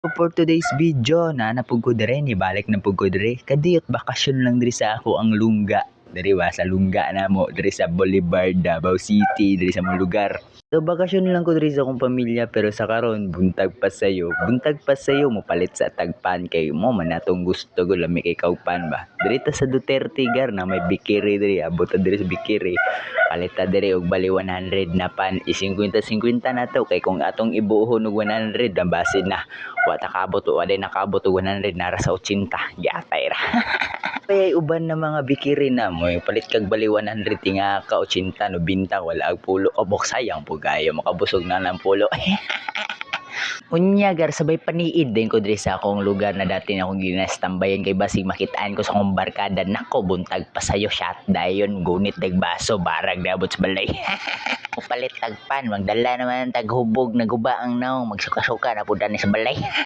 So for today's video na napud ko diri ni balik na pud ko diri kadiyot bakasyon lang diri sa ako ang lungga diri wa sa lungga namo diri sa Boulevard, Davao City diri sa mong lugar. So bakasyon lang ko diri sa akong pamilya pero sa karon buntag pa sayo mo palit sa tagpan kay mo man natong gusto ko lami kay kaugpan ba. Diri ta sa Duterte gar na may bikiri diri abot ta diri sa bikiri. Palit ta diri og bali 100 na pan, 50-50 na to kay kung atong ibuhon og 100 ang basin na wa ta kabot o aday nakabot og 100 nara sa 80 giatay ra. Kaya uban na mga bikiri na mo palit kag bali 100 tinga ka 80 no binta wala ag pulo o bok sayang po gayo makabusog na ng pulo. Unya gar sabay paniid din ko diri sa akong lugar na dati na akong ginastambayan kay basig makitaan ko sa akong barkada nako buntag pa sayo shot dayon gunit dagbaso barag dabot sa balay. Palit tagpan magdala naman taghubog naguba ang naong magsuka-suka na pud ani sa balay.